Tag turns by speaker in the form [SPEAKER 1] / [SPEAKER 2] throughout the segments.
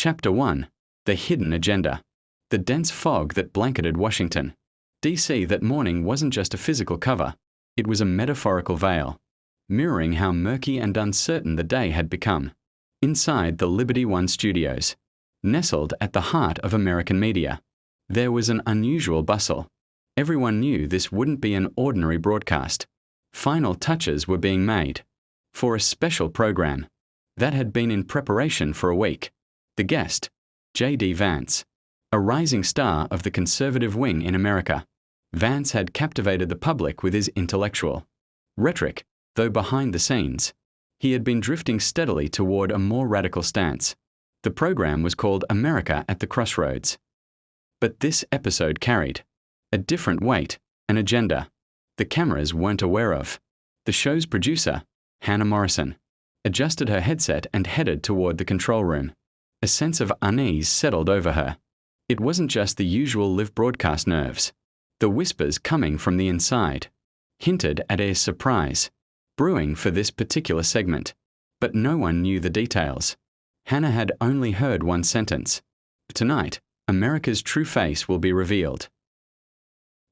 [SPEAKER 1] Chapter 1. The Hidden Agenda. The dense fog that blanketed Washington, D.C. that morning wasn't just a physical cover, it was a metaphorical veil, mirroring how murky and uncertain the day had become. Inside the Liberty One studios, nestled at the heart of American media, there was an unusual bustle. Everyone knew this wouldn't be an ordinary broadcast. Final touches were being made for a special program that had been in preparation for a week. The guest, J.D. Vance, a rising star of the conservative wing in America. Vance had captivated the public with his intellectual rhetoric, though behind the scenes, he had been drifting steadily toward a more radical stance. The program was called America at the Crossroads. But this episode carried a different weight, an agenda the cameras weren't aware of. The show's producer, Hannah Morrison, adjusted her headset and headed toward the control room. A sense of unease settled over her. It wasn't just the usual live broadcast nerves. The whispers coming from the inside hinted at a surprise brewing for this particular segment, but no one knew the details. Hannah had only heard one sentence. Tonight, America's true face will be revealed.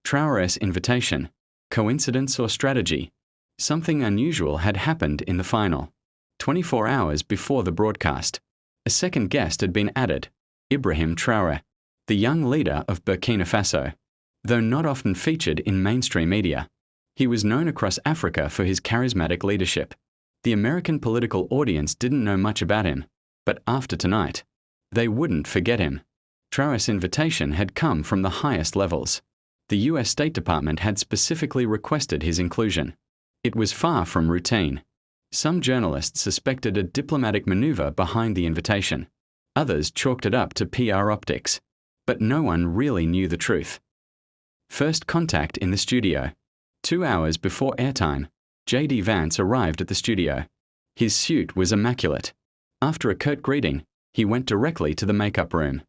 [SPEAKER 1] Traoré's invitation. Coincidence or strategy? Something unusual had happened in the final. 24 hours before the broadcast, a second guest had been added, Ibrahim Traoré, the young leader of Burkina Faso. Though not often featured in mainstream media, he was known across Africa for his charismatic leadership. The American political audience didn't know much about him, but after tonight, they wouldn't forget him. Traoré's invitation had come from the highest levels. The U.S. State Department had specifically requested his inclusion. It was far from routine. Some journalists suspected a diplomatic maneuver behind the invitation. Others chalked it up to PR optics. But no one really knew the truth. First contact in the studio. 2 hours before airtime, J.D. Vance arrived at the studio. His suit was immaculate. After a curt greeting, he went directly to the makeup room.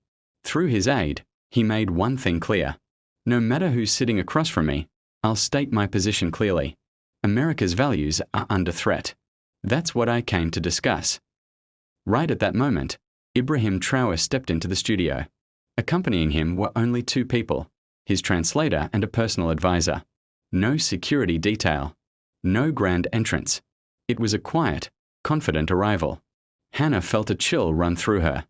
[SPEAKER 1] Through his aide, he made one thing clear. No matter who's sitting across from me, I'll state my position clearly. America's values are under threat. That's what I came to discuss. Right at that moment, Ibrahim Traoré stepped into the studio. Accompanying him were only 2 people, his translator and a personal advisor. No security detail. No grand entrance. It was a quiet, confident arrival. Hannah felt a chill run through her.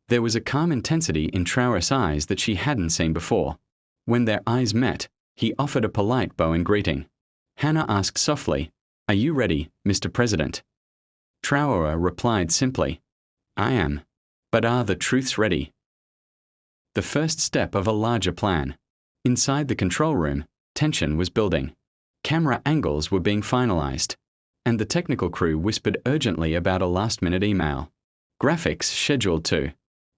[SPEAKER 1] There was a calm intensity in Traoré's eyes that she hadn't seen before. When their eyes met, he offered a polite bow in greeting. Hannah asked softly, "Are you ready, Mr. President?" Traoré replied simply, "I am. But are the truths ready?" The first step of a larger plan. Inside the control room, tension was building. Camera angles were being finalized, and the technical crew whispered urgently about a last-minute email. Graphics scheduled to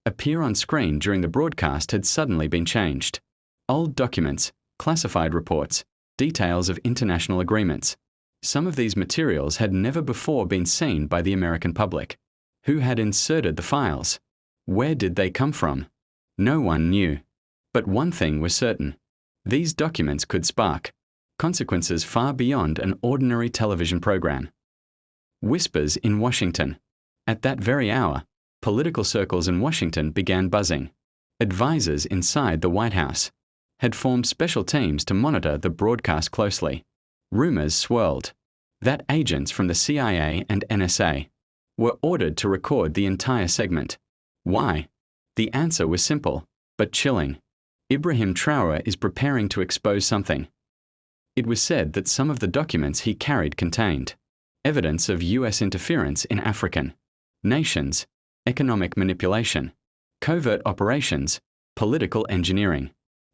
[SPEAKER 1] appear on screen during the broadcast had suddenly been changed. Old documents, classified reports, details of international agreements. Some of these materials had never before been seen by the American public. Who had inserted the files? Where did they come from? No one knew. But one thing was certain. These documents could spark consequences far beyond an ordinary television program. Whispers in Washington. At that very hour, political circles in Washington began buzzing. Advisors inside the White House had formed special teams to monitor the broadcast closely. Rumors swirled that agents from the CIA and NSA were ordered to record the entire segment. Why? The answer was simple, but chilling. Ibrahim Traoré is preparing to expose something. It was said that some of the documents he carried contained evidence of U.S. interference in African nations, economic manipulation, covert operations, political engineering.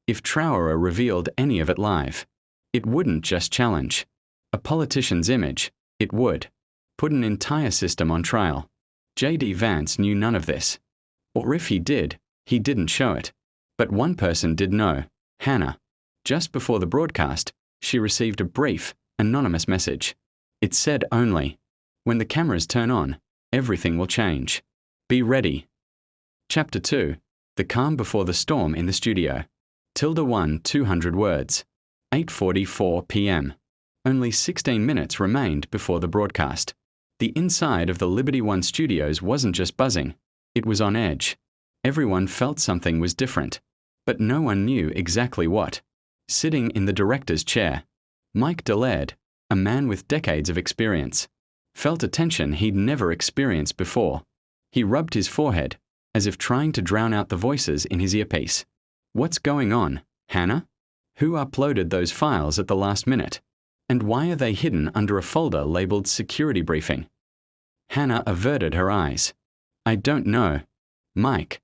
[SPEAKER 1] If Traoré revealed any of it live, it wouldn't just challenge a politician's image, it would put an entire system on trial. J.D. Vance knew none of this. Or if he did, he didn't show it. But one person did know, Hannah. Just before the broadcast, she received a brief, anonymous message. It said only, "When the cameras turn on, everything will change. Be ready." Chapter 2. The calm before the storm in the studio. Tilda 1 200 words. 8:44 p.m. Only 16 minutes remained before the broadcast. The inside of the Liberty One studios wasn't just buzzing, it was on edge. Everyone felt something was different, but no one knew exactly what. Sitting in the director's chair, Mike Delaird, a man with decades of experience, felt a tension he'd never experienced before. He rubbed his forehead, as if trying to drown out the voices in his earpiece. What's going on, Hannah? Who uploaded those files at the last minute? And why are they hidden under a folder labeled Security Briefing? Hannah averted her eyes. I don't know, Mike.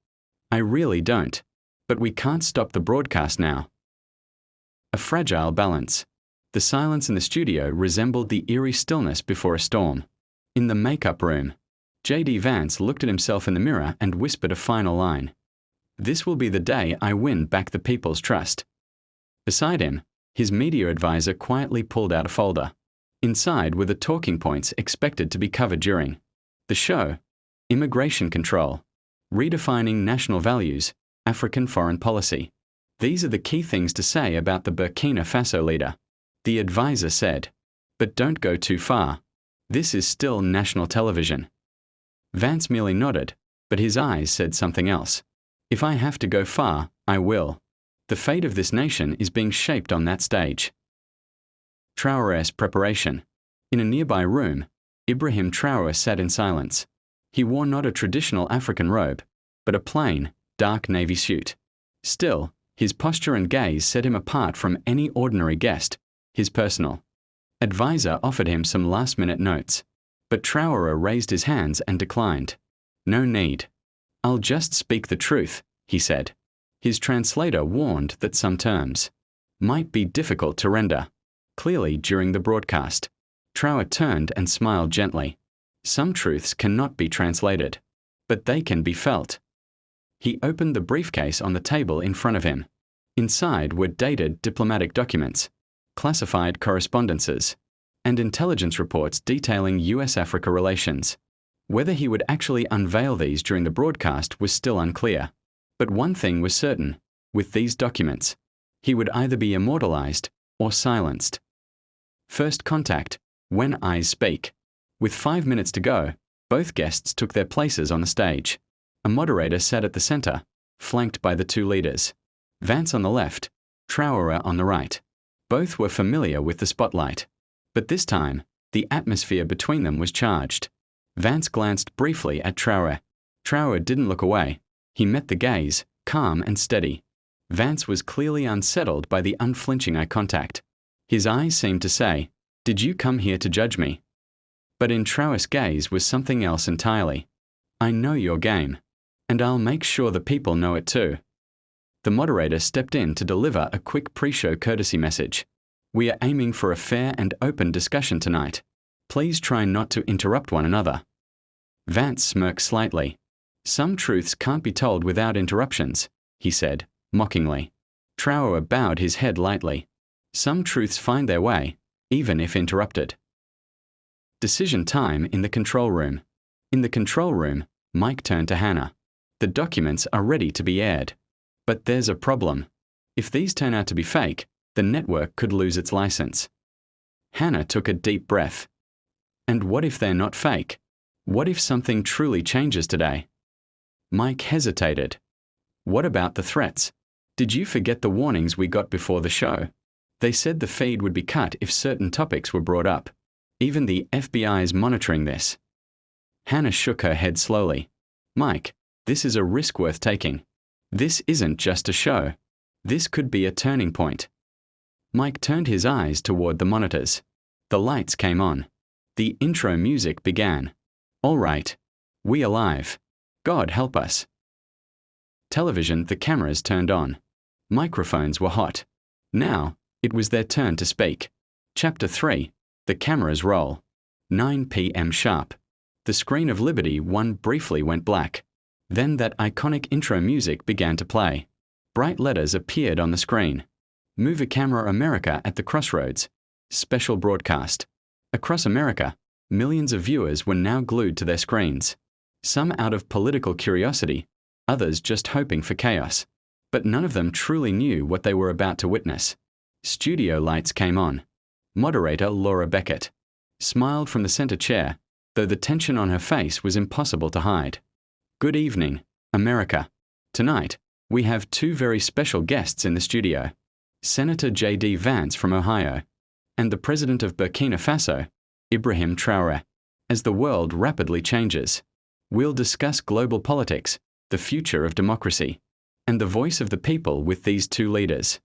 [SPEAKER 1] I really don't. But we can't stop the broadcast now. A fragile balance. The silence in the studio resembled the eerie stillness before a storm. In the makeup room, J.D. Vance looked at himself in the mirror and whispered a final line. This will be the day I win back the people's trust. Beside him, his media advisor quietly pulled out a folder. Inside were the talking points expected to be covered during the show: immigration control, redefining national values, African foreign policy. These are the key things to say about the Burkina Faso leader. The advisor said, but don't go too far. This is still national television. Vance merely nodded, but his eyes said something else. If I have to go far, I will. The fate of this nation is being shaped on that stage. Traoré's preparation. In a nearby room, Ibrahim Traoré sat in silence. He wore not a traditional African robe, but a plain, dark navy suit. Still, his posture and gaze set him apart from any ordinary guest. His personal advisor offered him some last-minute notes, but Traoré raised his hands and declined. No need. I'll just speak the truth, he said. His translator warned that some terms might be difficult to render clearly during the broadcast. Traoré turned and smiled gently. Some truths cannot be translated, but they can be felt. He opened the briefcase on the table in front of him. Inside were dated diplomatic documents, classified correspondences, and intelligence reports detailing US-Africa relations. Whether he would actually unveil these during the broadcast was still unclear. But one thing was certain: with these documents, he would either be immortalized or silenced. First contact, when eyes speak. With 5 minutes to go, both guests took their places on the stage. A moderator sat at the center, flanked by the two leaders. Vance on the left, Traoré on the right. Both were familiar with the spotlight. But this time, the atmosphere between them was charged. Vance glanced briefly at Traoré. Traoré didn't look away. He met the gaze, calm and steady. Vance was clearly unsettled by the unflinching eye contact. His eyes seemed to say, "Did you come here to judge me?" But in Traoré's gaze was something else entirely. "I know your game, and I'll make sure the people know it too." The moderator stepped in to deliver a quick pre-show courtesy message. "We are aiming for a fair and open discussion tonight. Please try not to interrupt one another." Vance smirked slightly. "Some truths can't be told without interruptions," he said, mockingly. Traoré bowed his head lightly. "Some truths find their way, even if interrupted." Decision time in the control room. In the control room, Mike turned to Hannah. "The documents are ready to be aired. But there's a problem. If these turn out to be fake, the network could lose its license." Hannah took a deep breath. "And what if they're not fake? What if something truly changes today?" Mike hesitated. "What about the threats? Did you forget the warnings we got before the show? They said the feed would be cut if certain topics were brought up. Even the FBI is monitoring this." Hannah shook her head slowly. "Mike, this is a risk worth taking. This isn't just a show. This could be a turning point." Mike turned his eyes toward the monitors. The lights came on. The intro music began. "All right. We alive. God help us." Television, the cameras turned on. Microphones were hot. Now, it was their turn to speak. Chapter 3. The cameras roll. 9 p.m. sharp. The screen of Liberty 1 briefly went black. Then that iconic intro music began to play. Bright letters appeared on the screen. "Move a Camera America at the Crossroads. Special broadcast." Across America, millions of viewers were now glued to their screens. Some out of political curiosity, others just hoping for chaos. But none of them truly knew what they were about to witness. Studio lights came on. Moderator Laura Beckett smiled from the center chair, though the tension on her face was impossible to hide. "Good evening, America. Tonight, we have two very special guests in the studio, Senator J.D. Vance from Ohio, and the President of Burkina Faso, Ibrahim Traoré. As the world rapidly changes, we'll discuss global politics, the future of democracy, and the voice of the people with these two leaders.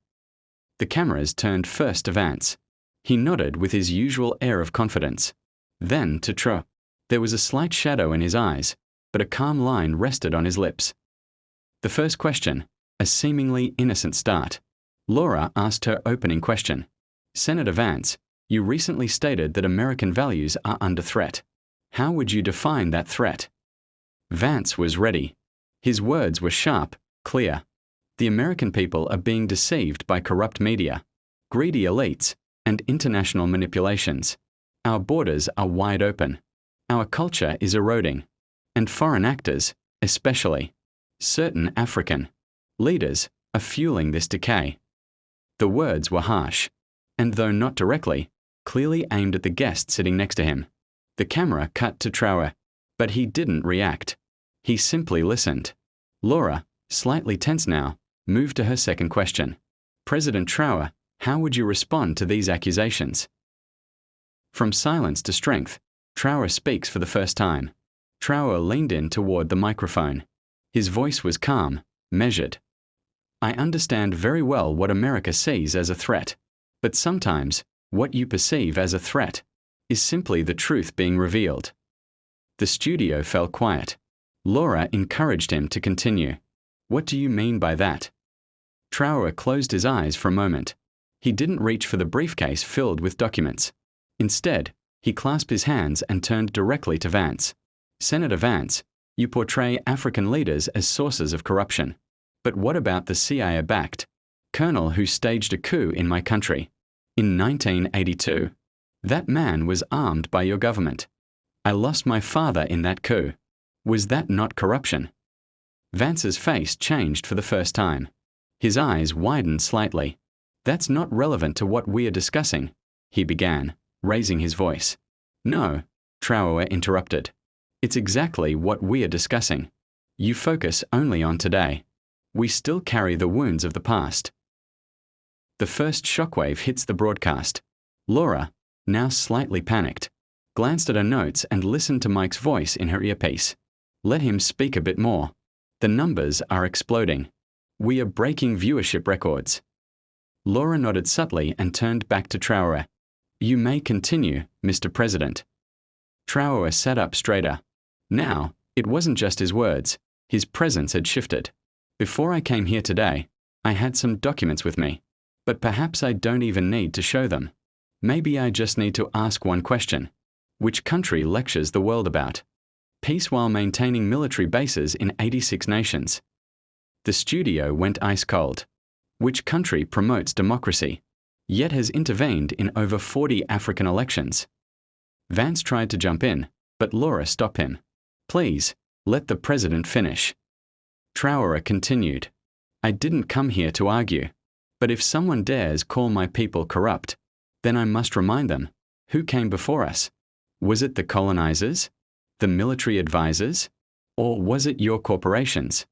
[SPEAKER 1] The cameras turned first to Vance. He nodded with his usual air of confidence. Then to Traoré. There was a slight shadow in his eyes, but a calm line rested on his lips. The first question, a seemingly innocent start. Laura asked her opening question. Senator Vance, you recently stated that American values are under threat. How would you define that threat? Vance was ready. His words were sharp, clear. The American people are being deceived by corrupt media, greedy elites, and international manipulations. Our borders are wide open. Our culture is eroding. And foreign actors, especially certain African leaders, are fueling this decay. The words were harsh, and though not directly, clearly aimed at the guest sitting next to him. The camera cut to Traoré, but he didn't react. He simply listened. Laura, slightly tense now, moved to her second question. President Traoré, how would you respond to these accusations? From silence to strength, Traoré speaks for the first time. Traoré leaned in toward the microphone. His voice was calm, measured. I understand very well what America sees as a threat, but sometimes what you perceive as a threat is simply the truth being revealed. The studio fell quiet. Laura encouraged him to continue. What do you mean by that? Traoré closed his eyes for a moment. He didn't reach for the briefcase filled with documents. Instead, he clasped his hands and turned directly to Vance. Senator Vance, you portray African leaders as sources of corruption. But what about the CIA-backed colonel who staged a coup in my country in 1982? That man was armed by your government. I lost my father in that coup. Was that not corruption? Vance's face changed for the first time. His eyes widened slightly. That's not relevant to what we are discussing, he began, raising his voice. No, Traoré interrupted. It's exactly what we are discussing. You focus only on today. We still carry the wounds of the past. The first shockwave hits the broadcast. Laura, now slightly panicked, glanced at her notes and listened to Mike's voice in her earpiece. Let him speak a bit more. The numbers are exploding. We are breaking viewership records. Laura nodded subtly and turned back to Traoré. You may continue, Mr. President. Traoré sat up straighter. Now, it wasn't just his words. His presence had shifted. Before I came here today, I had some documents with me, but perhaps I don't even need to show them. Maybe I just need to ask one question. Which country lectures the world about peace while maintaining military bases in 86 nations? The studio went ice cold. Which country promotes democracy, yet has intervened in over 40 African elections? Vance tried to jump in, but Laura stopped him. Please, let the president finish. Traoré continued. I didn't come here to argue, but if someone dares call my people corrupt, then I must remind them, who came before us? Was it the colonizers? The military advisors? Or was it your corporations?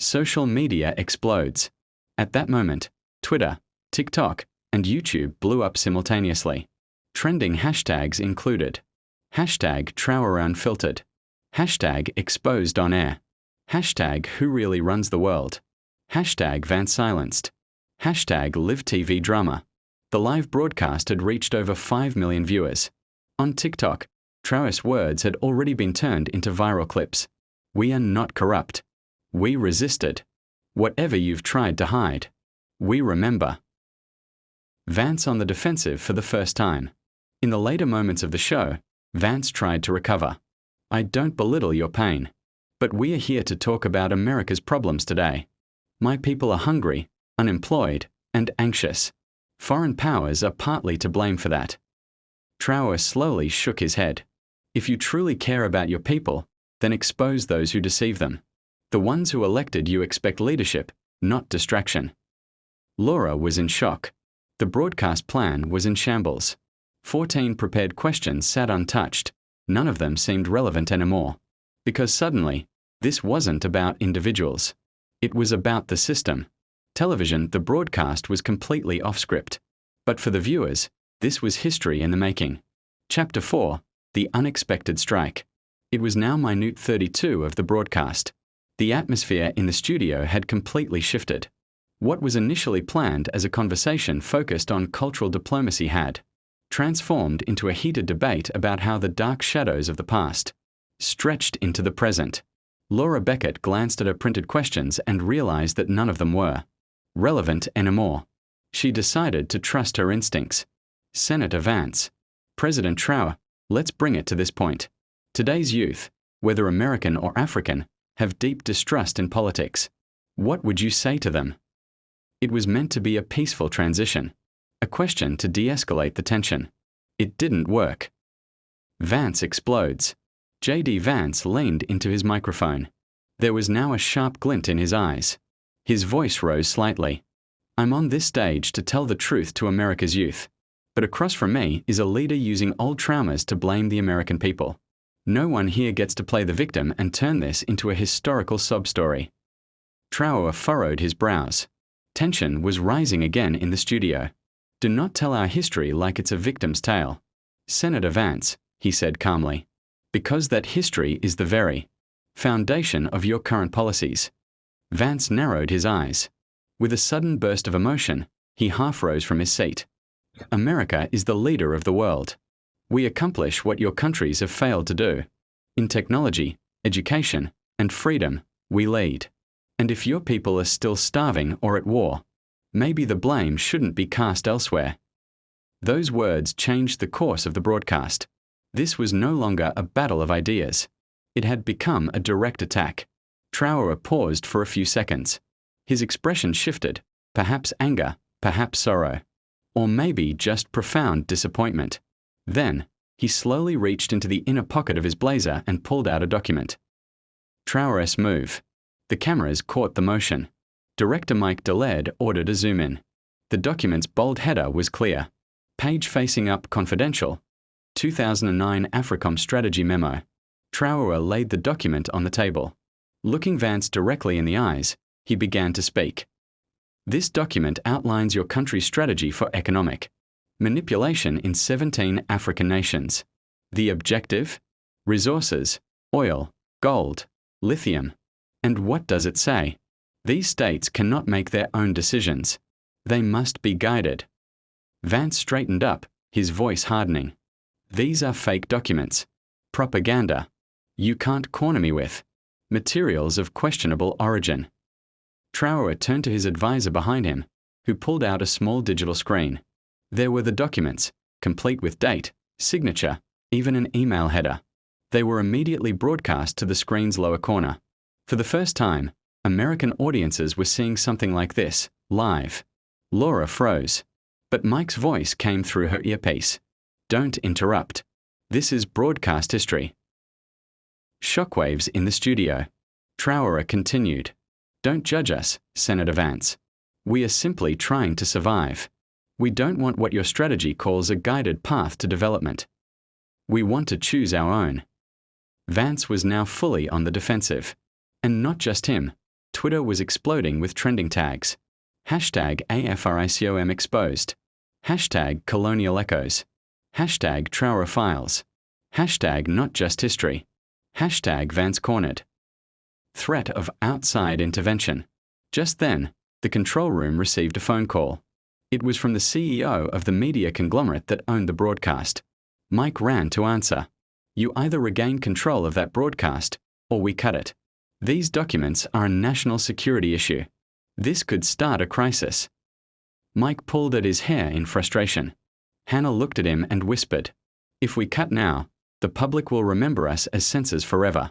[SPEAKER 1] Social media explodes. At that moment, Twitter, TikTok, and YouTube blew up simultaneously. Trending hashtags included hashtag Traoré Unfiltered, hashtag Exposed on Air, hashtag Who Really Runs the World, hashtag Vance Silenced, hashtag Live TV Drama. The live broadcast had reached over 5 million viewers. On TikTok, Traoré's words had already been turned into viral clips. We are not corrupt. We resisted. Whatever you've tried to hide, we remember. Vance on the defensive for the first time. In the later moments of the show, Vance tried to recover. I don't belittle your pain, but we are here to talk about America's problems today. My people are hungry, unemployed, and anxious. Foreign powers are partly to blame for that. Traoré slowly shook his head. If you truly care about your people, then expose those who deceive them. The ones who elected you expect leadership, not distraction. Laura was in shock. The broadcast plan was in shambles. 14 prepared questions sat untouched. None of them seemed relevant anymore. Because suddenly, This wasn't about individuals. It was about the system. Television, the broadcast was completely off script. But for the viewers, this was history in the making. Chapter 4, The Unexpected Strike. It was now minute 32 of the broadcast. The atmosphere in the studio had completely shifted. What was initially planned as a conversation focused on cultural diplomacy had transformed into a heated debate about how the dark shadows of the past stretched into the present. Laura Beckett glanced at her printed questions and realized that none of them were relevant anymore. She decided to trust her instincts. Senator Vance. President Traoré, let's bring it to this point. Today's youth, whether American or African, have deep distrust in politics. What would you say to them? It was meant to be a peaceful transition, a question to de-escalate the tension. It didn't work. Vance explodes. J.D. Vance leaned into his microphone. There was now a sharp glint in his eyes. His voice rose slightly. I'm on this stage to tell the truth to America's youth. But across from me is a leader using old traumas to blame the American people. No one here gets to play the victim and turn this into a historical sob story. Traoré furrowed his brows. Tension was rising again in the studio. Do not tell our history like it's a victim's tale. Senator Vance, he said calmly, because that history is the very foundation of your current policies. Vance narrowed his eyes. With a sudden burst of emotion, he half rose from his seat. America is the leader of the world. We accomplish what your countries have failed to do. In technology, education, and freedom, we lead. And if your people are still starving or at war, maybe the blame shouldn't be cast elsewhere. Those words changed the course of the broadcast. This was no longer a battle of ideas. It had become a direct attack. Traoré paused for a few seconds. His expression shifted, perhaps anger, perhaps sorrow, or maybe just profound disappointment. Then, he slowly reached into the inner pocket of his blazer and pulled out a document. Traoré's move. The cameras caught the motion. Director Mike Deled ordered a zoom in. The document's bold header was clear. Page facing up, confidential. 2009 AFRICOM strategy memo. Traoré laid the document on the table. Looking Vance directly in the eyes, he began to speak. This document outlines your country's strategy for economic manipulation in 17 African nations. The objective? Resources, oil, gold, lithium. And what does it say? These states cannot make their own decisions. They must be guided. Vance straightened up, his voice hardening. These are fake documents. Propaganda. You can't corner me with. Materials of questionable origin. Traoré turned to his advisor behind him, who pulled out a small digital screen. There were the documents, complete with date, signature, even an email header. They were immediately broadcast to the screen's lower corner. For the first time, American audiences were seeing something like this, live. Laura froze. But Mike's voice came through her earpiece. Don't interrupt. This is broadcast history. Shockwaves in the studio. Traoré continued. Don't judge us, Senator Vance. We are simply trying to survive. We don't want what your strategy calls a guided path to development. We want to choose our own. Vance was now fully on the defensive. And not just him. Twitter was exploding with trending tags. Hashtag AFRICOM exposed. Hashtag colonial echoes. Hashtag Traoré files. Hashtag not just history. Hashtag Vance cornered. Threat of outside intervention. Just then, the control room received a phone call. It was from the CEO of the media conglomerate that owned the broadcast. Mike ran to answer. You either regain control of that broadcast, or we cut it. These documents are a national security issue. This could start a crisis. Mike pulled at his hair in frustration. Hannah looked at him and whispered, If we cut now, the public will remember us as censors forever.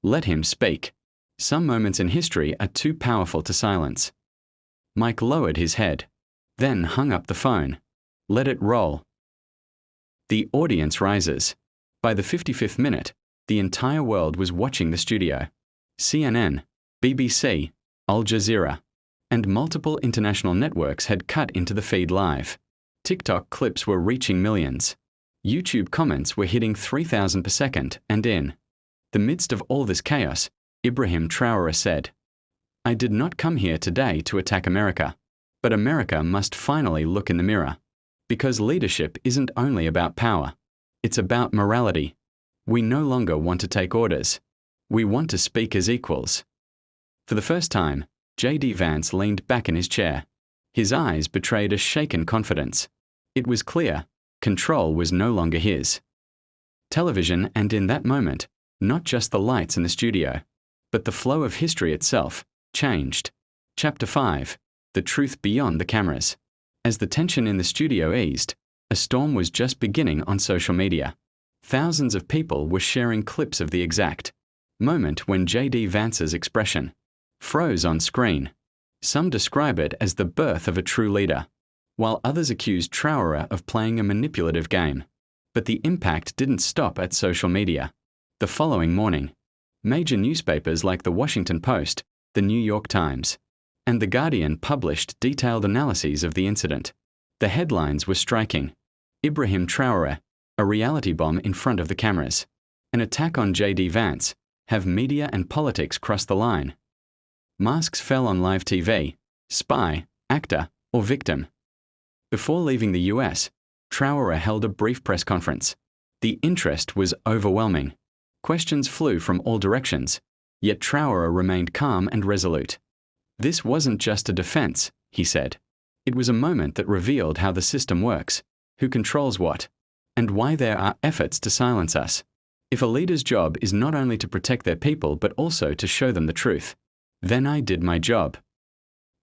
[SPEAKER 1] Let him speak. Some moments in history are too powerful to silence. Mike lowered his head, then hung up the phone. Let it roll. The audience rises. By the 55th minute, the entire world was watching the studio. CNN, BBC, Al Jazeera, and multiple international networks had cut into the feed live. TikTok clips were reaching millions. YouTube comments were hitting 3,000 per second, and in the midst of all this chaos, Ibrahim Traoré said, "I did not come here today to attack America, but America must finally look in the mirror. Because leadership isn't only about power, it's about morality. We no longer want to take orders. We want to speak as equals." For the first time, J.D. Vance leaned back in his chair. His eyes betrayed a shaken confidence. It was clear, control was no longer his. Television, and in that moment, not just the lights in the studio, but the flow of history itself, changed. Chapter 5. The Truth Beyond the Cameras. As the tension in the studio eased, a storm was just beginning on social media. Thousands of people were sharing clips of the exact moment when J.D. Vance's expression froze on screen. Some describe it as the birth of a true leader, while others accused Traoré of playing a manipulative game. But the impact didn't stop at social media. The following morning, major newspapers like the Washington Post, the New York Times, and The Guardian published detailed analyses of the incident. The headlines were striking. Ibrahim Traoré, a reality bomb in front of the cameras. An attack on J.D. Vance. Have media and politics crossed the line? Masks fell on live TV. Spy, actor, or victim? Before leaving the US, Traoré held a brief press conference. The interest was overwhelming. Questions flew from all directions, yet Traoré remained calm and resolute. "This wasn't just a defense," he said. "It was a moment that revealed how the system works, who controls what, and why there are efforts to silence us. If a leader's job is not only to protect their people but also to show them the truth, then I did my job."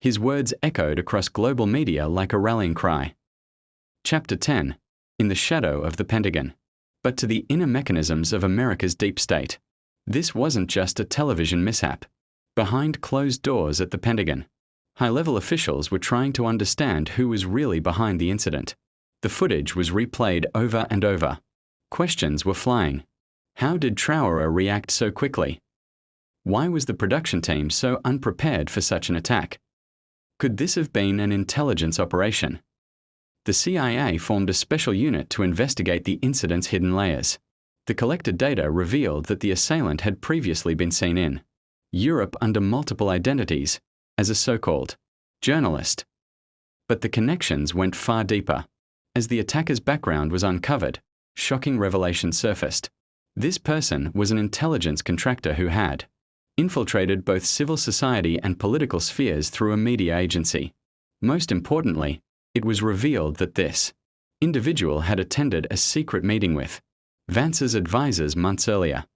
[SPEAKER 1] His words echoed across global media like a rallying cry. Chapter 10. In the Shadow of the Pentagon. But to the inner mechanisms of America's deep state. This wasn't just a television mishap. Behind closed doors at the Pentagon, high-level officials were trying to understand who was really behind the incident. The footage was replayed over and over. Questions were flying. How did Traoré react so quickly? Why was the production team so unprepared for such an attack? Could this have been an intelligence operation? The CIA formed a special unit to investigate the incident's hidden layers. The collected data revealed that the assailant had previously been seen in Europe under multiple identities as a so-called journalist. But the connections went far deeper. As the attacker's background was uncovered, shocking revelations surfaced. This person was an intelligence contractor who had infiltrated both civil society and political spheres through a media agency. Most importantly, it was revealed that this individual had attended a secret meeting with Vance's advisors months earlier.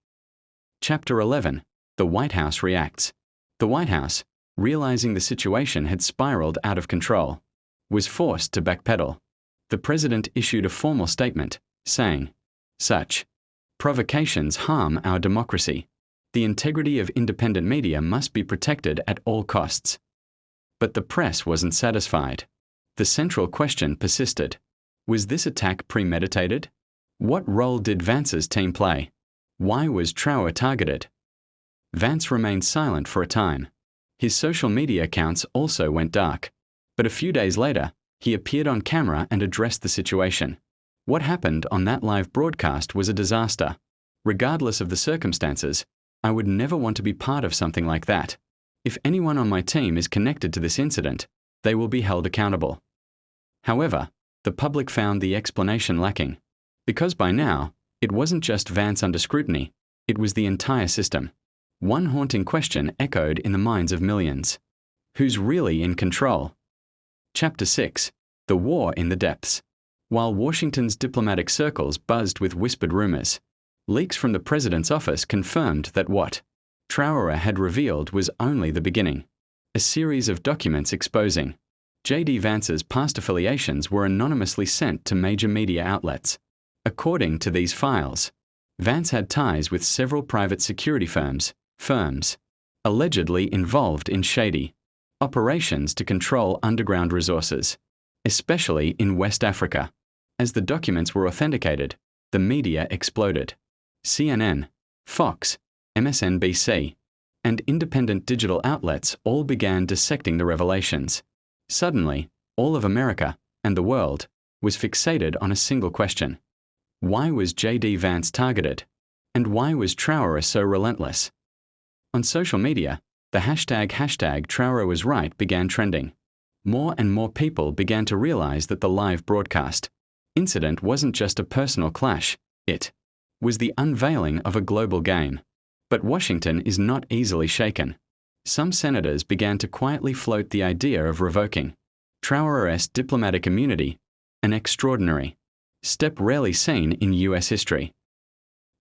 [SPEAKER 1] Chapter 11. The White House reacts. The White House, realizing the situation had spiraled out of control, was forced to backpedal. The president issued a formal statement, saying, "Such provocations harm our democracy. The integrity of independent media must be protected at all costs." But the press wasn't satisfied. The central question persisted. Was this attack premeditated? What role did Vance's team play? Why was Traoré targeted? Vance remained silent for a time. His social media accounts also went dark. But a few days later, he appeared on camera and addressed the situation. What happened on that live broadcast was a disaster. Regardless of the circumstances, I would never want to be part of something like that. If anyone on my team is connected to this incident, they will be held accountable. However, the public found the explanation lacking. Because by now, it wasn't just Vance under scrutiny, it was the entire system. One haunting question echoed in the minds of millions. Who's really in control? Chapter 6. The War in the Depths. While Washington's diplomatic circles buzzed with whispered rumors, leaks from the president's office confirmed that what Traoré had revealed was only the beginning. A series of documents exposing J.D. Vance's past affiliations were anonymously sent to major media outlets. According to these files, Vance had ties with several private security firms allegedly involved in shady operations to control underground resources, especially in West Africa. As the documents were authenticated, the media exploded. CNN, Fox, MSNBC, and independent digital outlets all began dissecting the revelations. Suddenly, all of America, and the world, was fixated on a single question. Why was J.D. Vance targeted? And why was Traoré so relentless? On social media, the hashtag Traoré was right began trending. More and more people began to realize that the live broadcast incident wasn't just a personal clash, it was the unveiling of a global game. But Washington is not easily shaken. Some senators began to quietly float the idea of revoking Traoré's diplomatic immunity, an extraordinary step rarely seen in US history.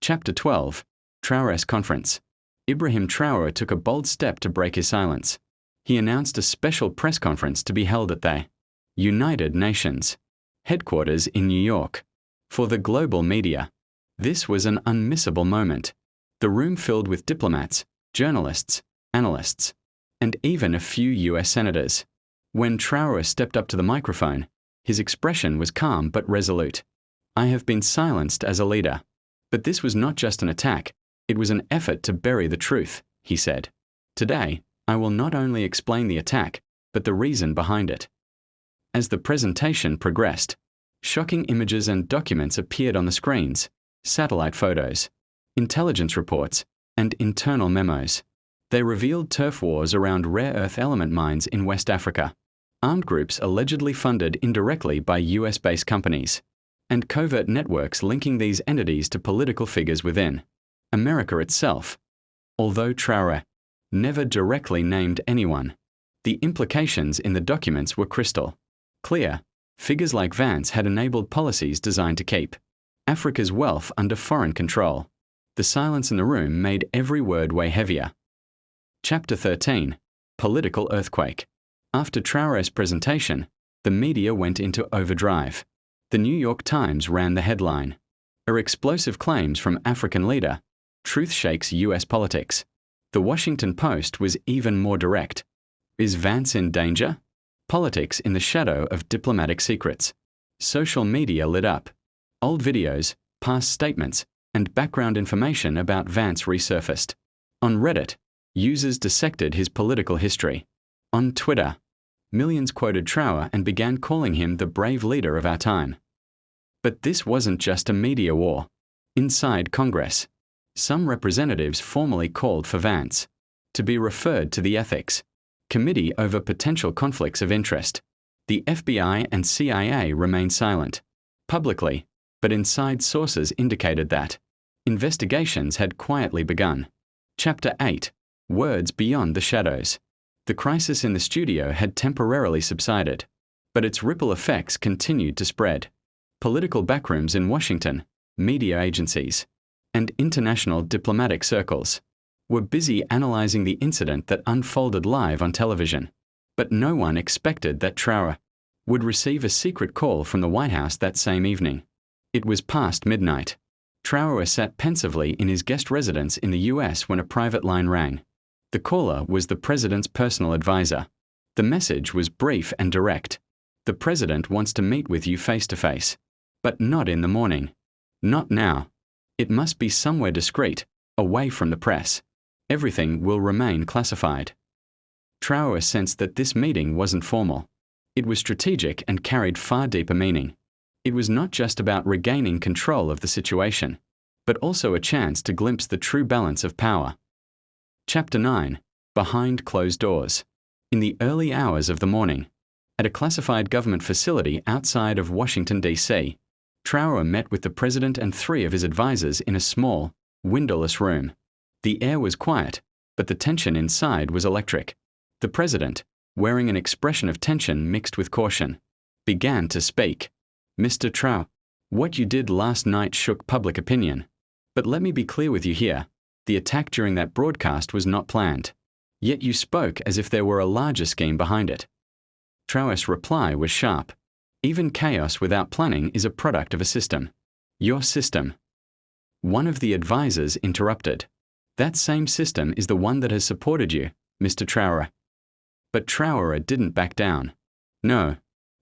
[SPEAKER 1] Chapter 12. Traoré's Conference. Ibrahim Traoré took a bold step to break his silence. He announced a special press conference to be held at the United Nations headquarters in New York for the global media. This was an unmissable moment. The room filled with diplomats, journalists, analysts, and even a few US senators. When Traoré stepped up to the microphone, his expression was calm but resolute. "I have been silenced as a leader. But this was not just an attack, it was an effort to bury the truth," he said. "Today, I will not only explain the attack, but the reason behind it." As the presentation progressed, shocking images and documents appeared on the screens: satellite photos, intelligence reports, and internal memos. They revealed turf wars around rare earth element mines in West Africa, armed groups allegedly funded indirectly by US-based companies, and covert networks linking these entities to political figures within America itself. Although Traoré never directly named anyone, the implications in the documents were crystal clear. Figures like Vance had enabled policies designed to keep Africa's wealth under foreign control. The silence in the room made every word weigh heavier. Chapter 13. Political Earthquake. After Traoré's presentation, the media went into overdrive. The New York Times ran the headline: "Are explosive claims from African leader. Truth shakes US politics." The Washington Post was even more direct. "Is Vance in danger? Politics in the shadow of diplomatic secrets." Social media lit up. Old videos, past statements, and background information about Vance resurfaced. On Reddit, users dissected his political history. On Twitter, millions quoted Traoré and began calling him the brave leader of our time. But this wasn't just a media war. Inside Congress, some representatives formally called for Vance to be referred to the Ethics Committee over potential conflicts of interest. The FBI and CIA remained silent publicly, but inside sources indicated that investigations had quietly begun. Chapter 8. Words Beyond the Shadows. The crisis in the studio had temporarily subsided, but its ripple effects continued to spread. Political backrooms in Washington, media agencies, and international diplomatic circles were busy analyzing the incident that unfolded live on television. But no one expected that Traoré would receive a secret call from the White House that same evening. It was past midnight. Traoré sat pensively in his guest residence in the US when a private line rang. The caller was the president's personal advisor. The message was brief and direct. "The president wants to meet with you face to face. But not in the morning. Not now. It must be somewhere discreet, away from the press. Everything will remain classified." Traoré sensed that this meeting wasn't formal. It was strategic and carried far deeper meaning. It was not just about regaining control of the situation, but also a chance to glimpse the true balance of power. Chapter 9. Behind Closed Doors. In the early hours of the morning, at a classified government facility outside of Washington, D.C., Traoré met with the president and 3 of his advisors in a small, windowless room. The air was quiet, but the tension inside was electric. The president, wearing an expression of tension mixed with caution, began to speak. "Mr. Traoré, what you did last night shook public opinion. But let me be clear with you here. The attack during that broadcast was not planned. Yet you spoke as if there were a larger scheme behind it." Traoré's reply was sharp. "Even chaos without planning is a product of a system. Your system." One of the advisors interrupted. "That same system is the one that has supported you, Mr. Traoré." But Traoré didn't back down. "No,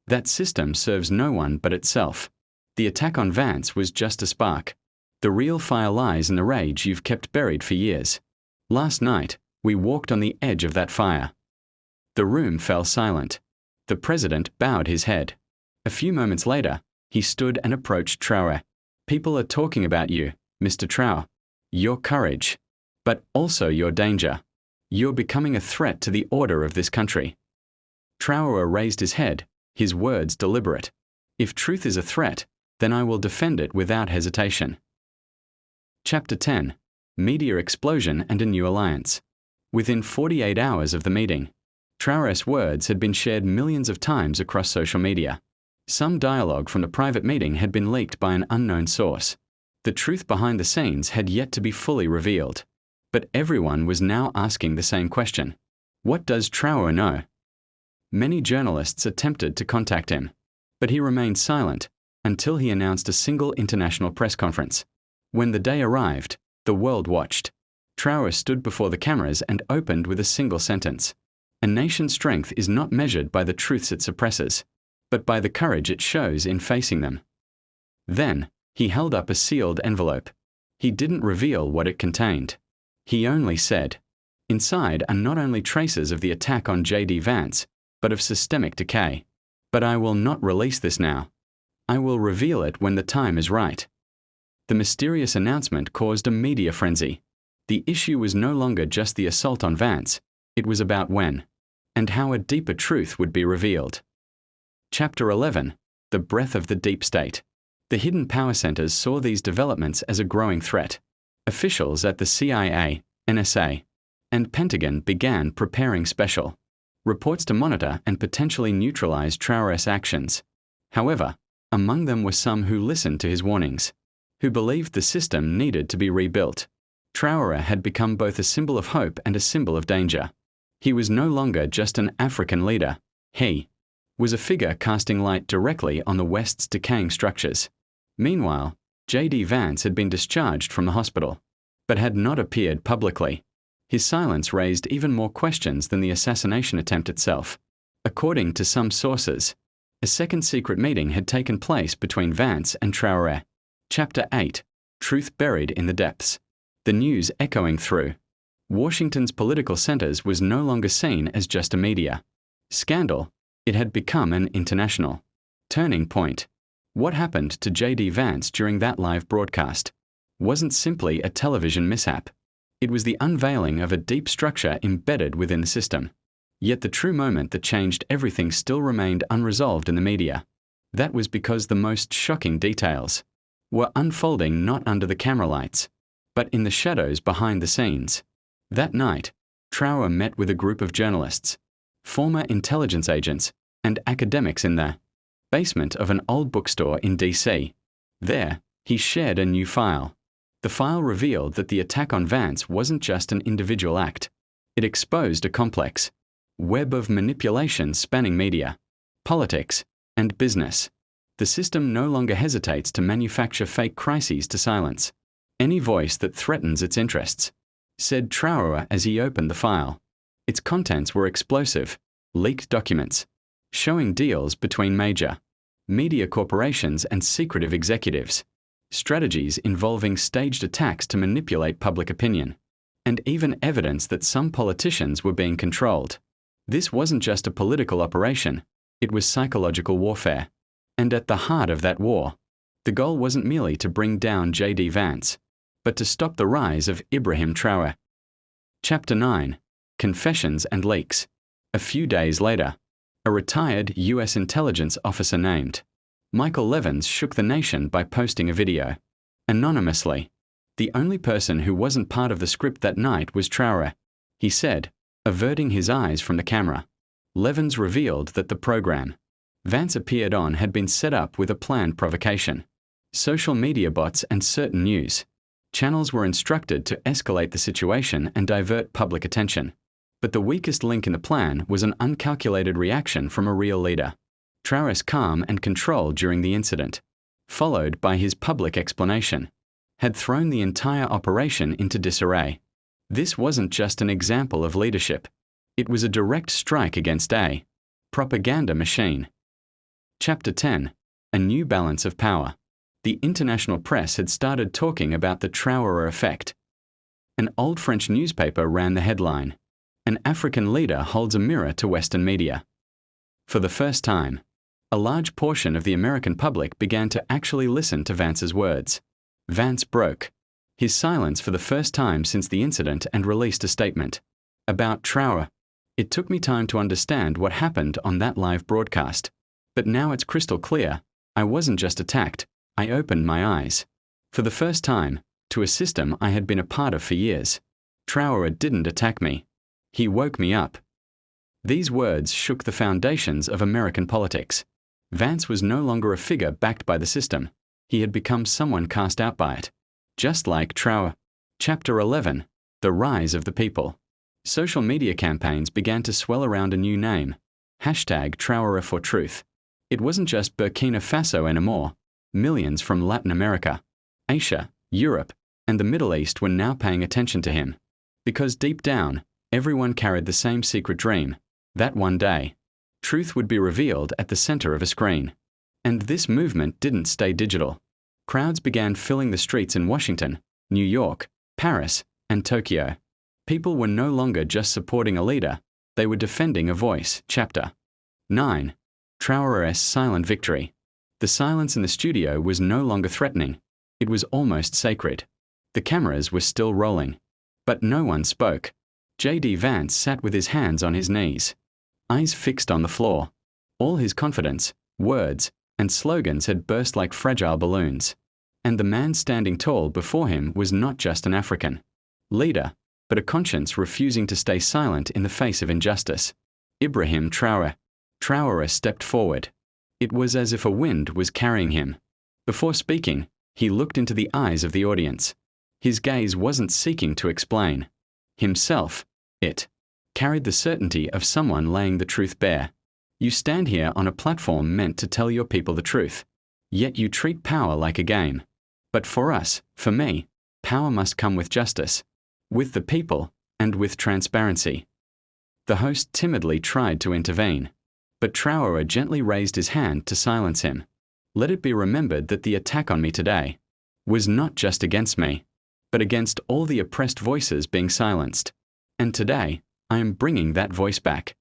[SPEAKER 1] that system serves no one but itself. The attack on Vance was just a spark. The real fire lies in the rage you've kept buried for years. Last night, we walked on the edge of that fire." The room fell silent. The president bowed his head. A few moments later, he stood and approached Traoré. "People are talking about you, Mr. Traoré. Your courage, but also your danger. You're becoming a threat to the order of this country. Traoré raised his head, his words deliberate. If truth is a threat, then I will defend it without hesitation. Chapter 10. Media Explosion and a New Alliance. Within 48 hours of the meeting, Traoré's words had been shared millions of times across social media. Some dialogue from the private meeting had been leaked by an unknown source. The truth behind the scenes had yet to be fully revealed. But everyone was now asking the same question. What does Traoré know? Many journalists attempted to contact him, but he remained silent until he announced a single international press conference. When the day arrived, the world watched. Traoré stood before the cameras and opened with a single sentence. A nation's strength is not measured by the truths it suppresses, but by the courage it shows in facing them. Then, he held up a sealed envelope. He didn't reveal what it contained. He only said, "Inside are not only traces of the attack on J.D. Vance, but of systemic decay. But I will not release this now. I will reveal it when the time is right." The mysterious announcement caused a media frenzy. The issue was no longer just the assault on Vance, it was about when, and how a deeper truth would be revealed. Chapter 11. The Breath of the Deep State. The hidden power centers saw these developments as a growing threat. Officials at the CIA, NSA, and Pentagon began preparing special reports to monitor and potentially neutralize Traoré's actions. However, among them were some who listened to his warnings, who believed the system needed to be rebuilt. Traoré had become both a symbol of hope and a symbol of danger. He was no longer just an African leader. He was a figure casting light directly on the West's decaying structures. Meanwhile, J.D. Vance had been discharged from the hospital, but had not appeared publicly. His silence raised even more questions than the assassination attempt itself. According to some sources, a second secret meeting had taken place between Vance and Traoré. Chapter 8. Truth Buried in the Depths. The news echoing through Washington's political centers was no longer seen as just a media scandal. It had become an international turning point. What happened to J.D. Vance during that live broadcast wasn't simply a television mishap. It was the unveiling of a deep structure embedded within the system. Yet the true moment that changed everything still remained unresolved in the media. That was because the most shocking details were unfolding not under the camera lights, but in the shadows behind the scenes. That night, Traoré met with a group of journalists, former intelligence agents, and academics in the basement of an old bookstore in D.C. There, he shared a new file. The file revealed that the attack on Vance wasn't just an individual act. It exposed a complex web of manipulation spanning media, politics, and business. The system no longer hesitates to manufacture fake crises to silence any voice that threatens its interests, said Traoré as he opened the file. Its contents were explosive, leaked documents, showing deals between major media corporations and secretive executives, strategies involving staged attacks to manipulate public opinion, and even evidence that some politicians were being controlled. This wasn't just a political operation, it was psychological warfare. And at the heart of that war, the goal wasn't merely to bring down J.D. Vance, but to stop the rise of Ibrahim Traoré. Chapter 9. Confessions and Leaks. A few days later, a retired U.S. intelligence officer named Michael Levins shook the nation by posting a video. Anonymously, the only person who wasn't part of the script that night was Traoré. He said, averting his eyes from the camera. Levins revealed that the program Vance appeared on had been set up with a planned provocation. Social media bots and certain news channels were instructed to escalate the situation and divert public attention. But the weakest link in the plan was an uncalculated reaction from a real leader. Traoré's calm and control during the incident, followed by his public explanation, had thrown the entire operation into disarray. This wasn't just an example of leadership. It was a direct strike against a propaganda machine. Chapter 10. A New Balance of Power. The international press had started talking about the Traoré effect. An old French newspaper ran the headline, "An African leader holds a mirror to Western media." For the first time, a large portion of the American public began to actually listen to Vance's words. Vance broke. his silence for the first time since the incident, and released a statement. About Traoré. It took me time to understand what happened on that live broadcast. But now it's crystal clear. I wasn't just attacked. I opened my eyes. For the first time, to a system I had been a part of for years. Traoré didn't attack me. He woke me up. These words shook the foundations of American politics. Vance was no longer a figure backed by the system. He had become someone cast out by it. Just like Traoré. Chapter 11. The Rise of the People. Social media campaigns began to swell around a new name. #Traoré for Truth. It wasn't just Burkina Faso anymore. Millions from Latin America, Asia, Europe, and the Middle East were now paying attention to him. Because deep down, everyone carried the same secret dream, that one day, truth would be revealed at the center of a screen. And this movement didn't stay digital. Crowds began filling the streets in Washington, New York, Paris, and Tokyo. People were no longer just supporting a leader, they were defending a voice. Chapter 9. Traoré's silent victory. The silence in the studio was no longer threatening. It was almost sacred. The cameras were still rolling. But no one spoke. J.D. Vance sat with his hands on his knees, eyes fixed on the floor. All his confidence, words, and slogans had burst like fragile balloons. And the man standing tall before him was not just an African leader, but a conscience refusing to stay silent in the face of injustice. Ibrahim Traoré. Traoré stepped forward. It was as if a wind was carrying him. Before speaking, he looked into the eyes of the audience. His gaze wasn't seeking to explain himself. It carried the certainty of someone laying the truth bare. You stand here on a platform meant to tell your people the truth. Yet you treat power like a game. But for us, for me, power must come with justice, with the people, and with transparency. The host timidly tried to intervene, but Traoré gently raised his hand to silence him. Let it be remembered that the attack on me today was not just against me, but against all the oppressed voices being silenced. And today, I am bringing that voice back.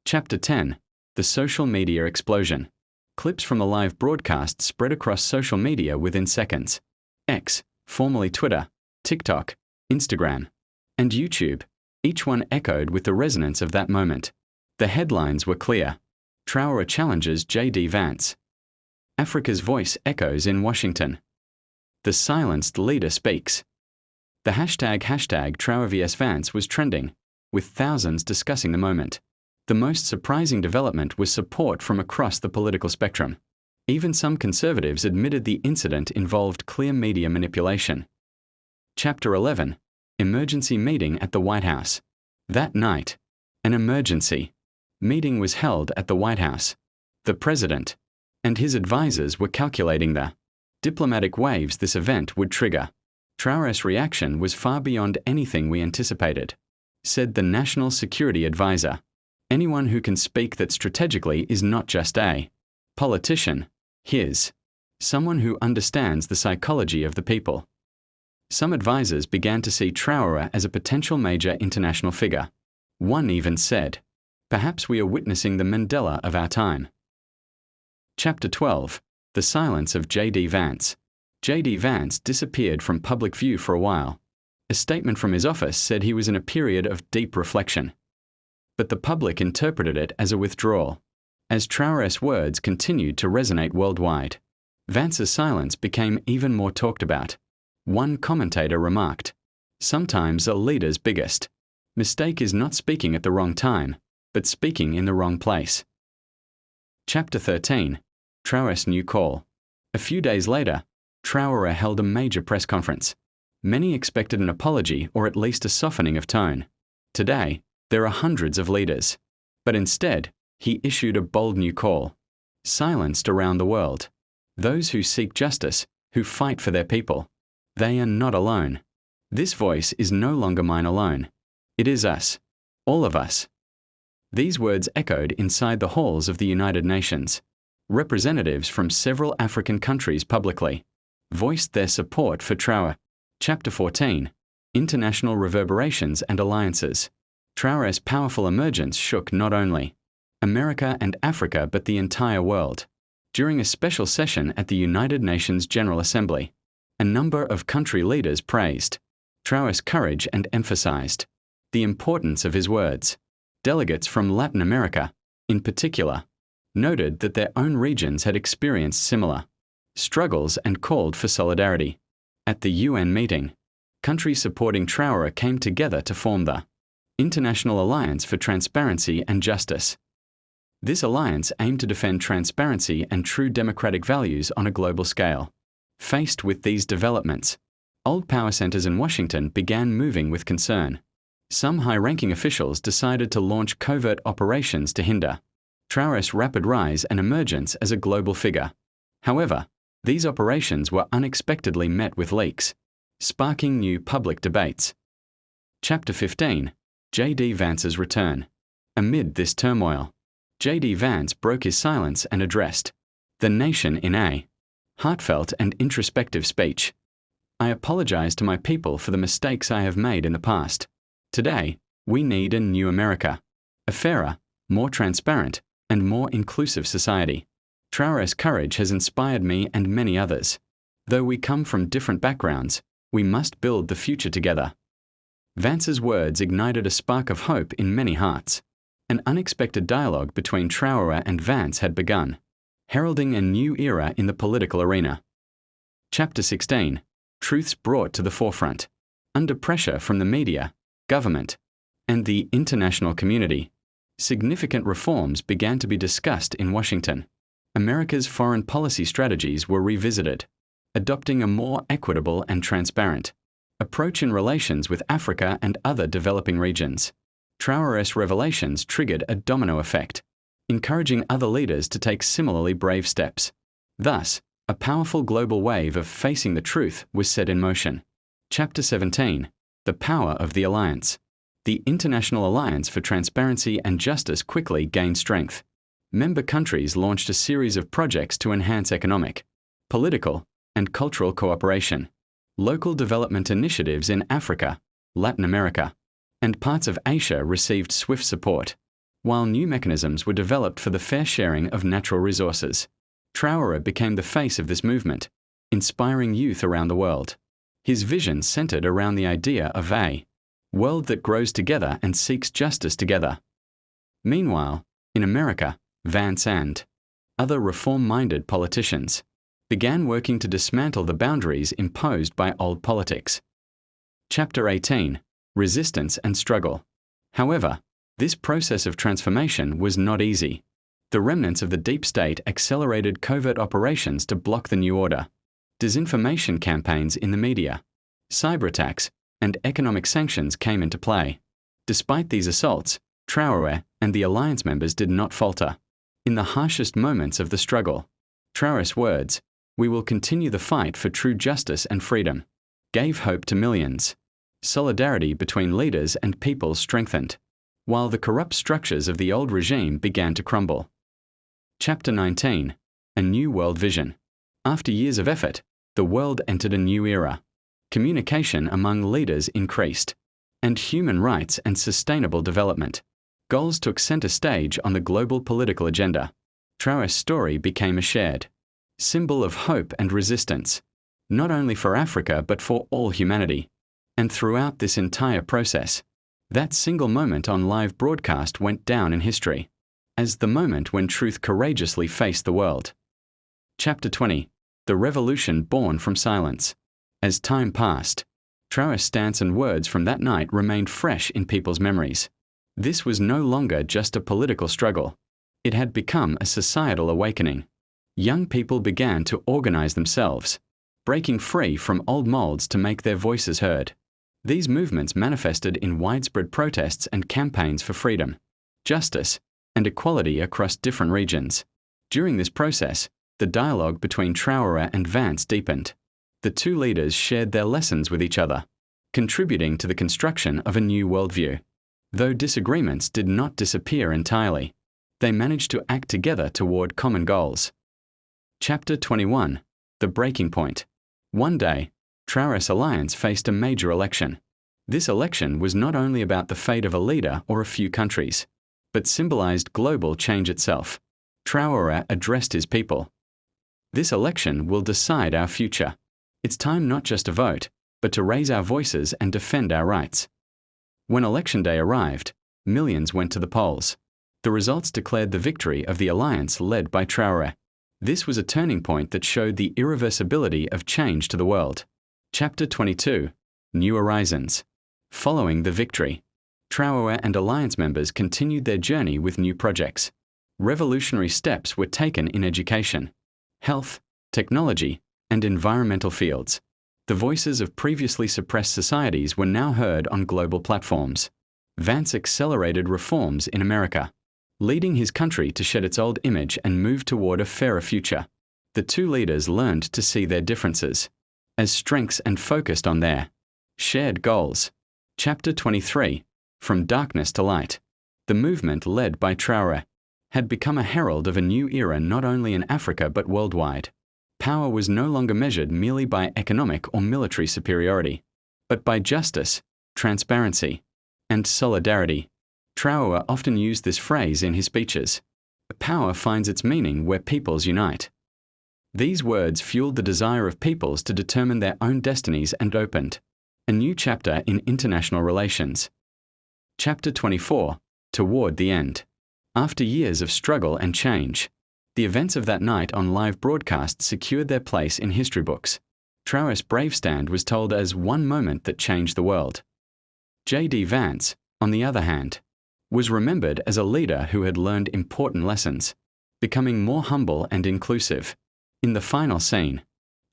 [SPEAKER 1] Chapter 10. The Social Media Explosion. Clips from the live broadcast spread across social media within seconds. X, formerly Twitter, TikTok, Instagram, and YouTube, each one echoed with the resonance of that moment. The headlines were clear. Traoré challenges J.D. Vance. Africa's voice echoes in Washington. The silenced leader speaks. The hashtag Traoré vs Vance was trending, with thousands discussing the moment. The most surprising development was support from across the political spectrum. Even some conservatives admitted the incident involved clear media manipulation. Chapter 11. Emergency meeting at the White House. That night, an emergency meeting was held at the White House. The president and his advisors were calculating the diplomatic waves this event would trigger. Traoré's reaction was far beyond anything we anticipated, said the National Security Advisor. Anyone who can speak that strategically is not just a politician, someone who understands the psychology of the people. Some advisors began to see Traoré as a potential major international figure. One even said, "Perhaps we are witnessing the Mandela of our time." Chapter 12. The Silence of J.D. Vance. J.D. Vance disappeared from public view for a while. A statement from his office said he was in a period of deep reflection. But the public interpreted it as a withdrawal. As Traoré's words continued to resonate worldwide, Vance's silence became even more talked about. One commentator remarked, "Sometimes a leader's biggest mistake is not speaking at the wrong time, but speaking in the wrong place." Chapter 13. Traoré's new call. A few days later, Traoré held a major press conference. Many expected an apology or at least a softening of tone. Today, there are hundreds of leaders. But instead, he issued a bold new call. Silenced around the world. Those who seek justice, who fight for their people. They are not alone. This voice is no longer mine alone. It is us. All of us. These words echoed inside the halls of the United Nations. Representatives from several African countries publicly voiced their support for Traoré. Chapter 14. International Reverberations and Alliances. Traoré's powerful emergence shook not only America and Africa but the entire world. During a special session at the United Nations General Assembly, A number of country leaders praised Traoré's courage and emphasized the importance of his words. Delegates from Latin America, in particular, noted that their own regions had experienced similar struggles and called for solidarity. At the UN meeting, countries supporting Traoré came together to form the International Alliance for Transparency and Justice. This alliance aimed to defend transparency and true democratic values on a global scale. Faced with these developments, old power centers in Washington began moving with concern. Some high-ranking officials decided to launch covert operations to hinder Traoré's rapid rise and emergence as a global figure. However, these operations were unexpectedly met with leaks, sparking new public debates. Chapter 15. J.D. Vance's return. Amid this turmoil, J.D. Vance broke his silence and addressed the nation in a heartfelt and introspective speech. I apologize to my people for the mistakes I have made in the past. Today, we need a new America, a fairer, more transparent, and more inclusive society. Traoré's courage has inspired me and many others. Though we come from different backgrounds, we must build the future together. Vance's words ignited a spark of hope in many hearts. An unexpected dialogue between Traoré and Vance had begun, heralding a new era in the political arena. Chapter 16. Truths brought to the forefront. Under pressure from the media, government, and the international community, significant reforms began to be discussed in Washington. America's foreign policy strategies were revisited, adopting a more equitable and transparent approach in relations with Africa and other developing regions. Traoré's revelations triggered a domino effect, encouraging other leaders to take similarly brave steps. Thus, a powerful global wave of facing the truth was set in motion. Chapter 17. The Power of the Alliance. The International Alliance for Transparency and Justice quickly gained strength. Member countries launched a series of projects to enhance economic, political, and cultural cooperation. Local development initiatives in Africa, Latin America, and parts of Asia received swift support, while new mechanisms were developed for the fair sharing of natural resources. Traoré became the face of this movement, inspiring youth around the world. His vision centered around the idea of a world that grows together and seeks justice together. Meanwhile, in America, Vance and other reform-minded politicians began working to dismantle the boundaries imposed by old politics. Chapter 18. Resistance and Struggle. However, this process of transformation was not easy. The remnants of the deep state accelerated covert operations to block the new order. Disinformation campaigns in the media, cyber attacks, and economic sanctions came into play. Despite these assaults, Traoré and the alliance members did not falter. In the harshest moments of the struggle, Traoré's words, "We will continue the fight for true justice and freedom," gave hope to millions. Solidarity between leaders and people strengthened, while the corrupt structures of the old regime began to crumble. Chapter 19. A New World Vision. After years of effort, the world entered a new era. Communication among leaders increased, and human rights and sustainable development goals took center stage on the global political agenda. Traoré's story became a shared symbol of hope and resistance, not only for Africa but for all humanity. And throughout this entire process, that single moment on live broadcast went down in history as the moment when truth courageously faced the world. Chapter 20. The Revolution Born from Silence. As time passed, Traoré's stance and words from that night remained fresh in people's memories. This was no longer just a political struggle. It had become a societal awakening. Young people began to organize themselves, breaking free from old molds to make their voices heard. These movements manifested in widespread protests and campaigns for freedom, justice, and equality across different regions. During this process, the dialogue between Traoré and Vance deepened. The two leaders shared their lessons with each other, contributing to the construction of a new worldview. Though disagreements did not disappear entirely, they managed to act together toward common goals. Chapter 21. The Breaking Point. One day, Traoré's alliance faced a major election. This election was not only about the fate of a leader or a few countries, but symbolized global change itself. Traoré addressed his people. "This election will decide our future. It's time not just to vote, but to raise our voices and defend our rights. When Election Day arrived, millions went to the polls. The results declared the victory of the alliance led by Traoré. This was a turning point that showed the irreversibility of change to the world. Chapter 22. New Horizons. Following the victory, Traoré and alliance members continued their journey with new projects. Revolutionary steps were taken in education, health, technology, and environmental fields. The voices of previously suppressed societies were now heard on global platforms. Vance accelerated reforms in America, leading his country to shed its old image and move toward a fairer future. The two leaders learned to see their differences as strengths and focused on their shared goals. Chapter 23. From Darkness to Light. The movement led by Traoré had become a herald of a new era not only in Africa but worldwide. Power was no longer measured merely by economic or military superiority, but by justice, transparency, and solidarity. Traoré often used this phrase in his speeches. Power finds its meaning where peoples unite. These words fueled the desire of peoples to determine their own destinies and opened a new chapter in international relations. Chapter 24. Toward the End. After years of struggle and change, the events of that night on live broadcast secured their place in history books. Traoré's brave stand was told as one moment that changed the world. J.D. Vance, on the other hand, was remembered as a leader who had learned important lessons, becoming more humble and inclusive. In the final scene,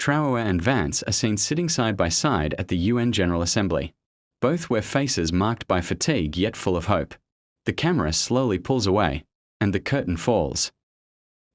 [SPEAKER 1] Traoré and Vance are seen sitting side by side at the UN General Assembly. Both wear faces marked by fatigue yet full of hope. The camera slowly pulls away, and the curtain falls.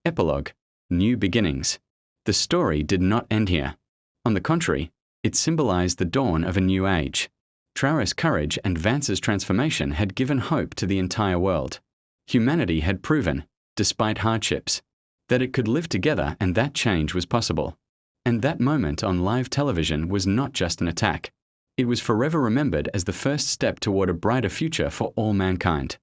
[SPEAKER 1] Epilogue. New beginnings. The story did not end here. On the contrary, it symbolized the dawn of a new age. Traoré's courage and Vance's transformation had given hope to the entire world. Humanity had proven, despite hardships, that it could live together and that change was possible. And that moment on live television was not just an attack. It was forever remembered as the first step toward a brighter future for all mankind.